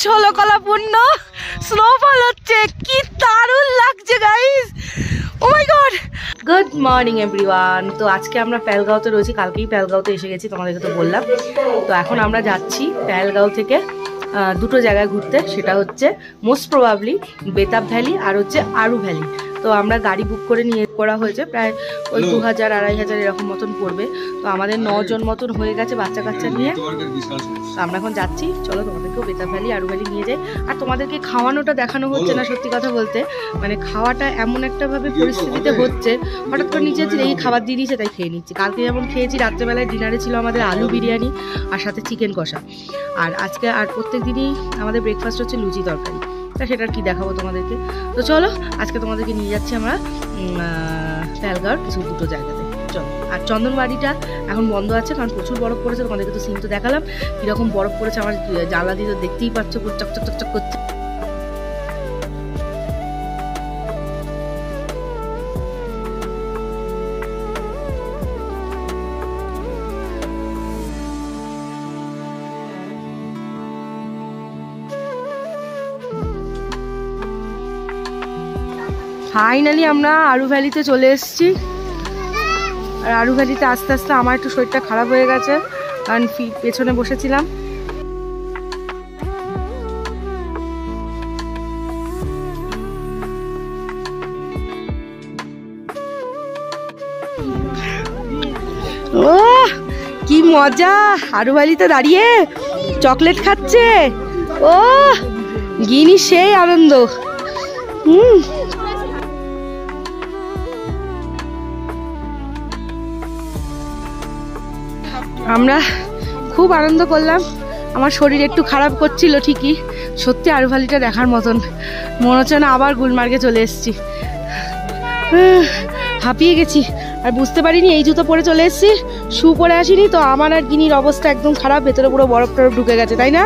ষোলকলাপূর্ণ snowfall হচ্ছে, কি দারুণ লাগছে গাইস। ও মাই গড, গুড মর্নিং এভরিওয়ান। তো আজকে আমরা পেহেলগাঁওতে রয়েছি, কালকেই পেহেলগাঁওতে এসে গেছি, তোমাদেরকে তো বললাম। তো এখন আমরা যাচ্ছি পেহেলগাঁও থেকে দুটো জায়গায় ঘুরতে, সেটা হচ্ছে মোস্ট প্রবাবলি বেতাব ভ্যালি আর হচ্ছে আরু ভ্যালি। তো আমরা গাড়ি বুক করে নিয়ে করা হয়েছে, প্রায় ওই 2000-2500 এরকম মতন পড়বে। তো আমাদের 9 জন মতন হয়ে গেছে বাচ্চা কাচ্চা নিয়ে। তো আমরা এখন যাচ্ছি, চলো তোমাদেরকেও বেতাব ভ্যালি আরু ভ্যালি নিয়ে যাই। আর তোমাদেরকে খাওয়ানোটা দেখানো হচ্ছে না, সত্যি কথা বলতে, মানে খাওয়াটা এমন একটা ভাবে পরিস্থিতিতে হচ্ছে, হঠাৎ করে নিচে এই খাবার দিয়ে দিয়েছে তাই খেয়ে নিচ্ছি। কালকে যেমন খেয়েছি, রাত্রেবেলায় ডিনারে ছিল আমাদের আলু বিরিয়ানি আর সাথে চিকেন কষা। আর আজকে আর প্রত্যেক দিনই আমাদের ব্রেকফাস্ট হচ্ছে লুচি তরকারি। তা সেটার কি দেখাবো তোমাদেরকে। তো চলো আজকে তোমাদেরকে নিয়ে যাচ্ছি আমরা পেহেলগাঁওর কিছু দুটো জায়গাতে, চলো। আর চন্দনবাড়িটা এখন বন্ধ আছে, কারণ প্রচুর বরফ পড়েছে। তোমাদেরকে তো সিন তো দেখালাম কীরকম বরফ পড়েছে, আমার জানলা দিয়ে তো দেখতেই পাচ্ছ, চকচক চকচক করছে। ফাইনালি আমরা আরু ভ্যালিতে চলে এসেছি। আর আরু ভ্যালিতে আস্তে আস্তে আমার একটু শরীরটা খারাপ হয়ে গেছে, কারণ পেছনে বসেছিলাম। ও কি মজা, আরু ভ্যালিতে দাঁড়িয়ে চকলেট খাচ্ছে। ও গিনি, সেই আনন্দ। আমরা খুব আনন্দ করলাম। আমার শরীর একটু খারাপ করছিল ঠিকই, সত্যি আরু ভ্যালিটা দেখার মতন। মনে হচ্ছে না আবার গুলমার্গে চলে এসেছি। হাঁপিয়ে গেছি, আর বুঝতে পারিনি এই জুতো পরে চলে এসেছি, শু পরে আসিনি। তো আমার আর গিনির অবস্থা একদম খারাপ, ভেতরে পুরো বরফ টরফ ঢুকে গেছে, তাই না?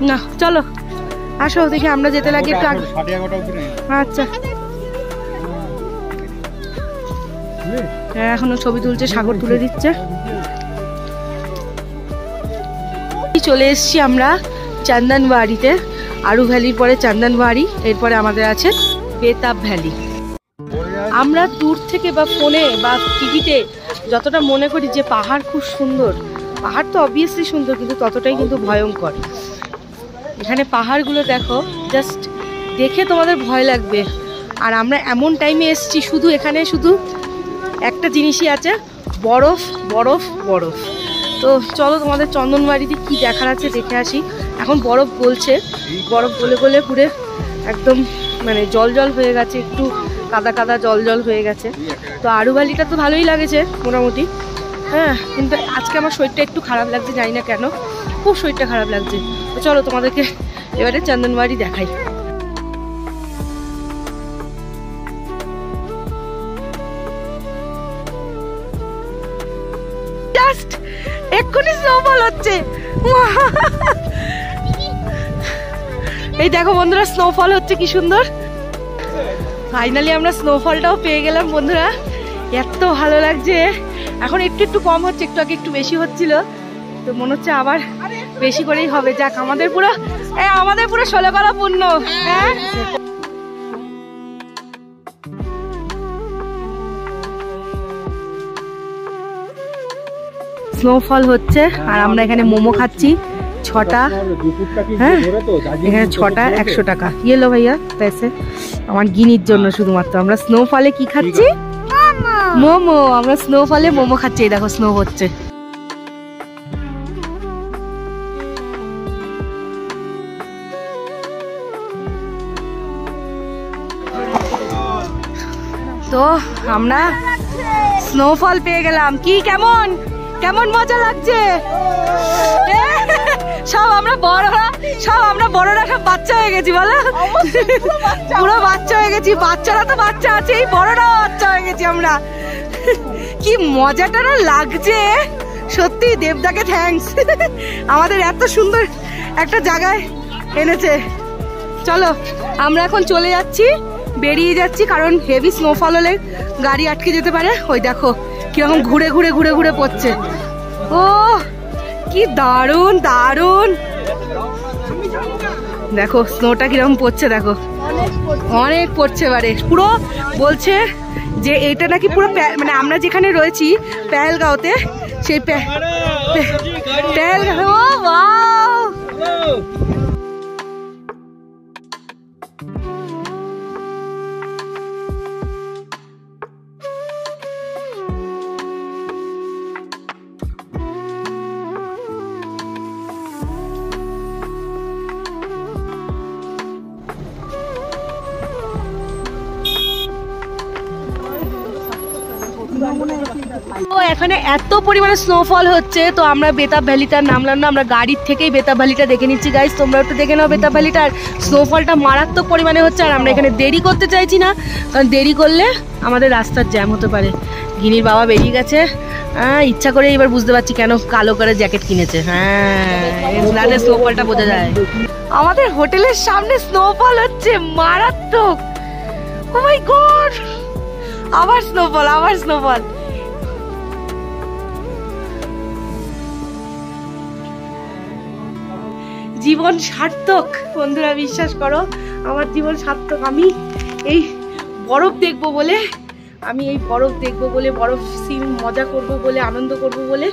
না চলো আসো দেখি আমরা যেতে লাগি একটু। আচ্ছা হ্যাঁ, এখনো ছবি তুলছে, সাগর তুলে দিচ্ছে। চলে এসছি আমরা চন্দনবাড়িতে। আরু ভ্যালির পরে চন্দনবাড়ি, এরপরে আমাদের আছে বেতাব ভ্যালি। আমরা দূর থেকে বা ফোনে বা টিভিতে যতটা মনে করি যে পাহাড় খুব সুন্দর, পাহাড় তো অবভিয়াসলি সুন্দর, কিন্তু ততটাই কিন্তু ভয়ঙ্কর। এখানে পাহাড়গুলো দেখো, জাস্ট দেখে তোমাদের ভয় লাগবে। আর আমরা এমন টাইমে এসছি, শুধু এখানে শুধু একটা জিনিসই আছে, বরফ বরফ বরফ। তো চলো তোমাদের চন্দনবাড়িতে কি দেখার আছে দেখে আসি। এখন বরফ গলছে, বরফ গলে গলে পুরো একদম মানে জল জল হয়ে গেছে, একটু কাদা কাদা জল জল হয়ে গেছে। তো আরু ভ্যালিটা তো ভালোই লাগেছে মোটামুটি, হ্যাঁ, কিন্তু আজকে আমার শরীরটা একটু খারাপ লাগছে, জানি না কেন, খুব শরীরটা খারাপ লাগছে। তো চলো তোমাদেরকে এবারে চন্দনবাড়ি দেখাই। এক্ষুনি স্নোফল হচ্ছে, এই দেখো বন্ধুরা, স্নোফল হচ্ছে কি সুন্দর। ফাইনালি আমরা স্নোফলটাও পেয়ে গেলাম বন্ধুরা, এত ভালো লাগছে। এখন একটু একটু কম হচ্ছে, একটু আগে একটু বেশি হচ্ছিল, তো মনে হচ্ছে আবার বেশি করেই হবে। যাক, আমাদের পুরো ষোলকলা পূর্ণ। হ্যাঁ, স্নোফল হচ্ছে আর আমরা এখানে মোমো খাচ্ছি 6টা। হ্যাঁ, এখানে 6টা 100 টাকা। ইয়েলো ভাইয়া পেছে আমার গিনির জন্য শুধুমাত্র। আমরা স্নোফলে কি খাচ্ছি? মোমো। আমরা স্নোফলে মোমো খাচ্ছি, এই দেখো স্নো হচ্ছে। তো আমরা স্নোফল পেয়ে গেলাম। কি কেমন কেমন মজা লাগছে? সব আমরা বড়রা সব বাচ্চা হয়ে গেছি, বলো? পুরো বাচ্চা হয়ে গেছি। বাচ্চারা তো বাচ্চা আছে, এই বড়রাও বাচ্চা হয়ে গেছি আমরা। কি মজাটা না লাগছে সত্যি। দেবদাকে থ্যাঙ্কস, আমাদের এত সুন্দর একটা জায়গায় এনেছে। চলো আমরা এখন চলে যাচ্ছি, বেরিয়ে যাচ্ছি, কারণ হেভি স্নোফল হলে গাড়ি আটকে যেতে পারে। ওই দেখো কিরকম ঘুরে ঘুরে ঘুরে ঘুরে পড়ছে। ও কি দারুণ দারুণ, দেখো স্নোটা কিরকম পড়ছে, দেখো অনেক পড়ছে এবারে। পুরো বলছে যে এটা নাকি পুরো মানে আমরা যেখানে রয়েছি পেহেলগাঁওতে, সেই পেহেলগাঁও। ও ওয়াও, তো এখানে এত পরিমাণে স্নোফল হচ্ছে, তো আমরা বেতাব ভ্যালিটা নামলাম না, আমরা গাড়ির থেকেই বেতাব ভ্যালিটা দেখে নিচ্ছি গাইস। তোমরা একটু দেখে নাও বেতাব ভ্যালিটার স্নোফলটা মারাত্মক পরিমাণে হচ্ছে। আর আমরা এখানে দেরি করতে চাইছি না, কারণ দেরি করলে আমাদের রাস্তার জ্যাম হতে পারে। গিনির বাবা বেরিয়ে গেছে, ইচ্ছা করে এবার বুঝতে পারছি কেন কালো করে জ্যাকেট কিনেছে। হ্যাঁ, স্নোফলটা বোঝা যায়। আমাদের হোটেলের সামনে স্নোফল হচ্ছে মারাত্মক। ও মাই গড, আবার স্নোফল, আবার স্নোফল। জীবন সার্থক বন্ধুরা, বিশ্বাস করো আমার জীবন সার্থক। আমি এই বরফ দেখবো বলে, বরফ সিন মজা করব বলে, আনন্দ করব বলে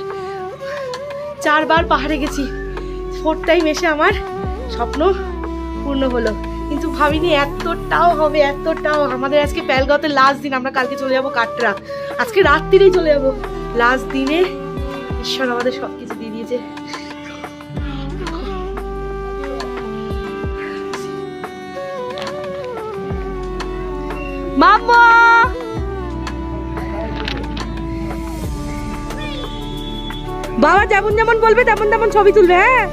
4 বার পাহাড়ে গেছি। 4th টাইম এসে আমার স্বপ্ন পূর্ণ হলো, কিন্তু ভাবিনি এতটাও হবে, এতটাও। আমাদের আজকে পেহেলগাঁওতে লাস্ট দিন, আমরা কালকে চলে যাবো কাটরা, আজকে রাত্রিরেই চলে যাবো। লাস্ট দিনে ঈশ্বর আমাদের সবকিছু দিয়ে দিয়েছে। মাম্মা, বাবা যেমন যেমন বলবে তেমন তেমন ছবি তুলবে। হ্যাঁ,